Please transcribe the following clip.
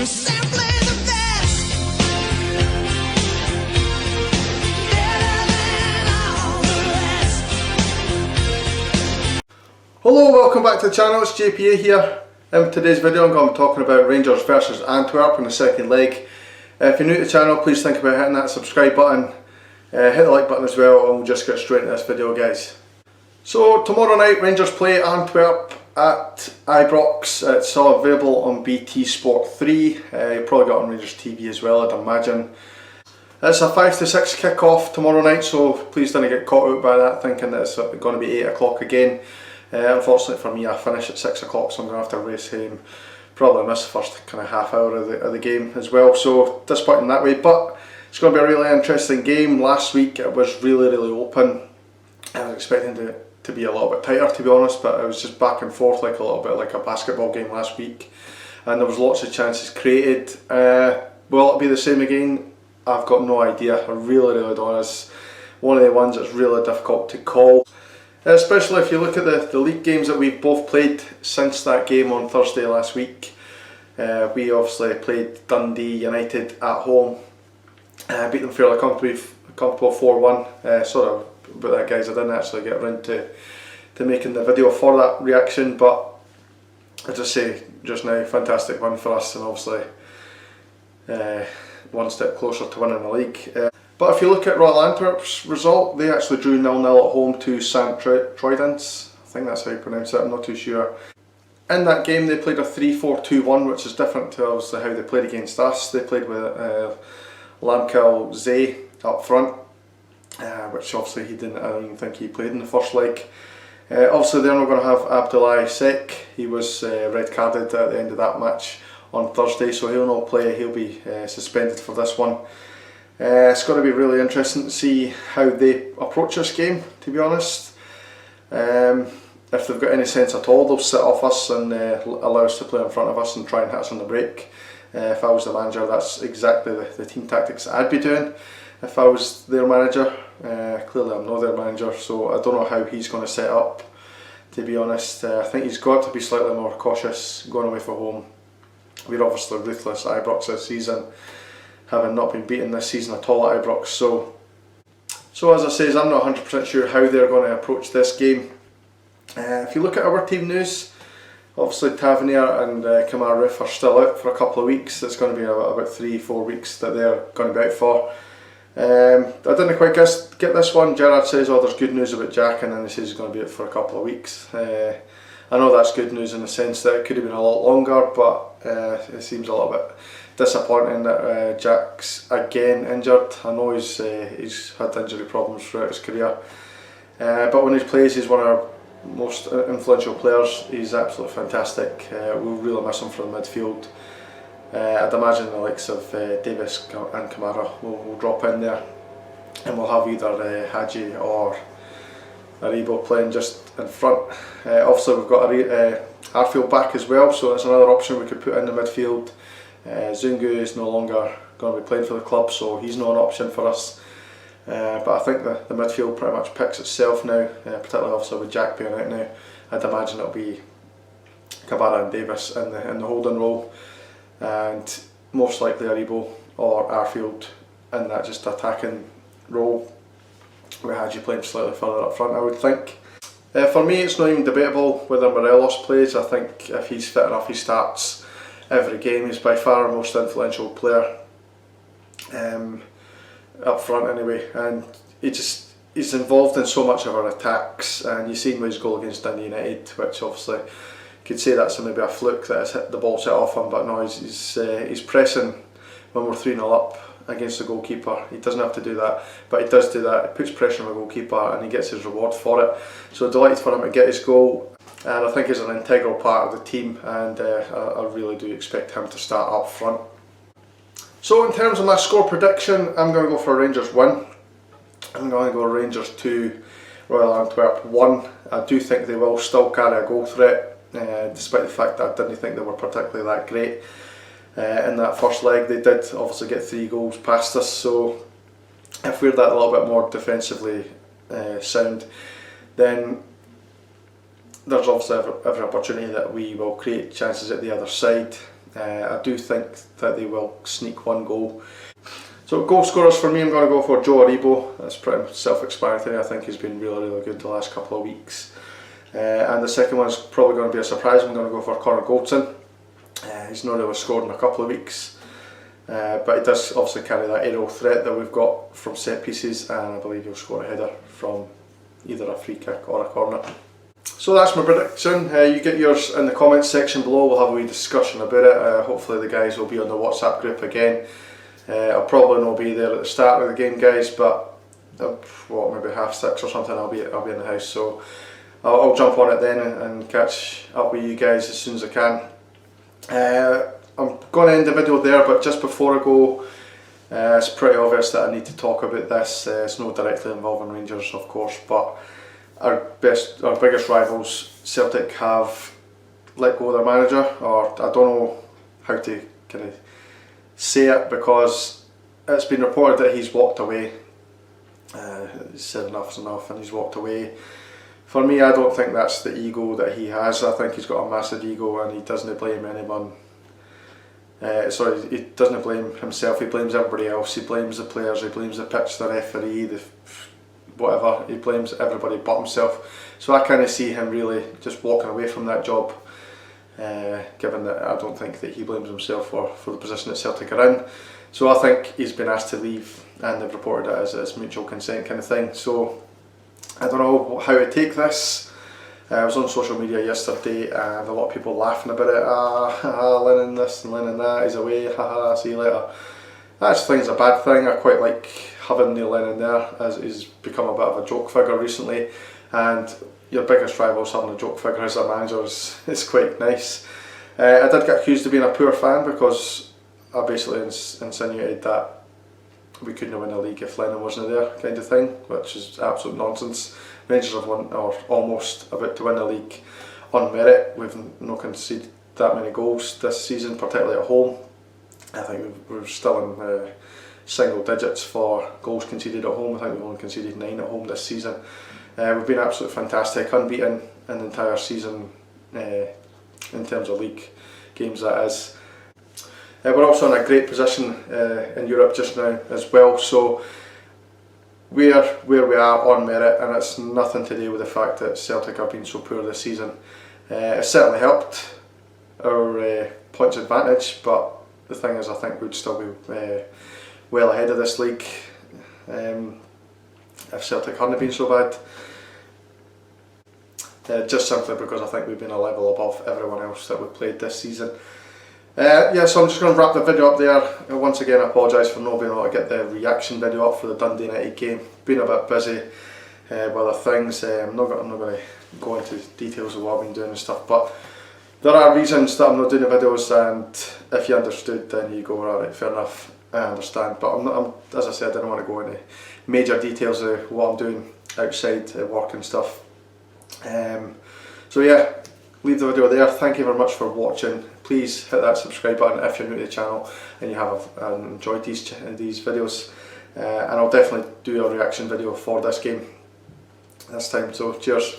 You're simply the best. Better than all the rest. Hello, welcome back to the channel, it's JPA here. In today's video I'm going to be talking about Rangers versus Antwerp in the second leg. If you're new to the channel, please think about hitting that subscribe button, hit the like button as well, and we'll just get straight into this video, guys. So tomorrow night Rangers play Antwerp at Ibrox. It's all available on BT Sport 3, you've probably got it on Rangers TV as well, I'd imagine. It's a 5 to 6 kick-off tomorrow night, so please don't get caught out by that thinking that it's going to be 8 o'clock again. Unfortunately for me, I finish at 6 o'clock, so I'm going to have to race home. Probably miss the first kind of half hour of the game as well, so disappointing that way, but it's going to be a really interesting game. Last week it was really open. I was expecting it to be a little bit tighter, to be honest, but it was just back and forth like a little bit like a basketball game last week, and there was lots of chances created. Will it be the same again? I've got no idea. I really don't. It's one of the ones that's really difficult to call. Especially if you look at the league games that we've both played since that game on Thursday last week. We obviously played Dundee United at home, beat them fairly comfortable 4-1. Sorry about that, guys, I didn't actually get around to making the video for that reaction, but I just say just now, fantastic win for us, and obviously one step closer to winning the league. But if you look at Royal Antwerp's result, they actually drew 0-0 at home to St Troydens. I think that's how you pronounce it, I'm not too sure. In that game they played a 3-4-2-1, which is different to obviously how they played against us. They played with Lamkel Zay up front, which obviously I don't even think he played in the first leg. Obviously they're not going to have Abdoulaye Seck. He was red carded at the end of that match on Thursday, so he'll not play, he'll be suspended for this one. It's going to be really interesting to see how they approach this game, to be honest. If they've got any sense at all, they'll sit off us and allow us to play in front of us and try and hit us on the break. If I was the manager, that's exactly the team tactics I'd be doing if I was their manager. Clearly I'm not their manager, so I don't know how he's going to set up, to be honest. I think he's got to be slightly more cautious going away from home. We're obviously ruthless at Ibrox this season, having not been beaten this season at all at Ibrox. So as I say, I'm not 100% sure how they're going to approach this game. If you look at our team news, obviously Tavernier and Kamara are still out for a couple of weeks. It's going to be about 3-4 weeks that they're going to be out for. I didn't quite get this one. Gerrard says, oh, there's good news about Jack, and then he says he's going to be out for a couple of weeks. I know that's good news in the sense that it could have been a lot longer, but it seems a little bit disappointing that Jack's again injured. I know he's had injury problems throughout his career, but when he plays, he's one of our most influential players. He's absolutely fantastic. We'll really miss him from the midfield. I'd imagine the likes of Davis and Kamara will drop in there, and we'll have either Hadji or Aribo playing just in front. Obviously we've got Arfield back as well, so that's another option we could put in the midfield. Zungu is no longer going to be playing for the club, so he's not an option for us. But I think the midfield pretty much picks itself now, particularly obviously with Jack being out now. I'd imagine it'll be Kabara and Davis in the holding role, and most likely Aribo or Arfield in that just attacking role, with Hadji playing slightly further up front, I would think. For me, it's not even debatable whether Morelos plays. I think if he's fit enough, he starts every game. He's by far our most influential player up front anyway, and he's involved in so much of our attacks, and you've seen with his goal against Dundee United, which obviously you could say that's maybe a fluke that has hit the ball set off him, but no, he's pressing when we're 3-0 up against the goalkeeper. He doesn't have to do that, but he does do that. He puts pressure on the goalkeeper and he gets his reward for it. So delighted for him to get his goal, and I think he's an integral part of the team, and I really do expect him to start up front. So in terms of my score prediction, I'm going to go for a Rangers win. I'm going to go Rangers 2, Royal Antwerp 1. I do think they will still carry a goal threat, despite the fact that I didn't think they were particularly that great. In that first leg, they did obviously get 3 goals past us, so if we're that a little bit more defensively sound, then there's obviously every opportunity that we will create chances at the other side. I do think that they will sneak one goal. So goal scorers for me, I'm going to go for Joe Aribo. That's pretty self-explanatory. I think he's been really good the last couple of weeks. And the second one's probably going to be a surprise. I'm going to go for Connor Goldson. He's not really scored in a couple of weeks, but he does obviously carry that aerial threat that we've got from set pieces, and I believe he'll score a header from either a free kick or a corner. So that's my prediction. You get yours in the comments section below. We'll have a wee discussion about it. Hopefully the guys will be on the WhatsApp group again. I'll probably not be there at the start of the game, guys, but maybe 6:30 or something. I'll be in the house, so I'll jump on it then and catch up with you guys as soon as I can. I'm going to end the video there, but just before I go, it's pretty obvious that I need to talk about this. It's not directly involving Rangers, of course, but our biggest rivals, Celtic, have let go of their manager, or I don't know how to kind of say it, because it's been reported that he's walked away. He said enough's enough and he's walked away. For me, I don't think that's the ego that he has. I think he's got a massive ego, and he doesn't blame anyone. He doesn't blame himself, he blames everybody else. He blames the players, he blames the pitch, the referee, whatever. He blames everybody but himself. So I kind of see him really just walking away from that job, given that I don't think that he blames himself for the position that Celtic are in. So I think he's been asked to leave, and they've reported it as mutual consent kind of thing. So I don't know how to take this. I was on social media yesterday and a lot of people laughing about it. Lennon this and Lennon that, he's away, haha, see you later. I just think it's a bad thing. I quite like having Neil Lennon there, as he's become a bit of a joke figure recently, and your biggest rival's having a joke figure as a manager is quite nice. I did get accused of being a poor fan because I basically insinuated that we couldn't win the league if Lennon wasn't there, kind of thing, which is absolute nonsense. Rangers have won, or almost about to win the league on merit. We've not conceded that many goals this season, particularly at home. I think we're still in single digits for goals conceded at home. I think we've only conceded 9 at home this season. We've been absolutely fantastic, unbeaten in the entire season in terms of league games, that is. We're also in a great position in Europe just now as well, so we're where we are on merit, and it's nothing to do with the fact that Celtic have been so poor this season. It certainly helped our points advantage, but the thing is, I think we'd still be well ahead of this league if Celtic hadn't been so bad. Just simply because I think we've been a level above everyone else that we've played this season. So I'm just going to wrap the video up there. Once again, I apologise for not being able to get the reaction video up for the Dundee United game. Been a bit busy with other things. I'm not going to go into details of what I've been doing and stuff, but there are reasons that I'm not doing the videos, and if you understood, then you go, alright, fair enough, I understand. But as I said, I didn't want to go into major details of what I'm doing outside work and stuff. So yeah, leave the video there. Thank you very much for watching. Please hit that subscribe button if you're new to the channel and you have enjoyed these videos. And I'll definitely do a reaction video for this game this time. So cheers.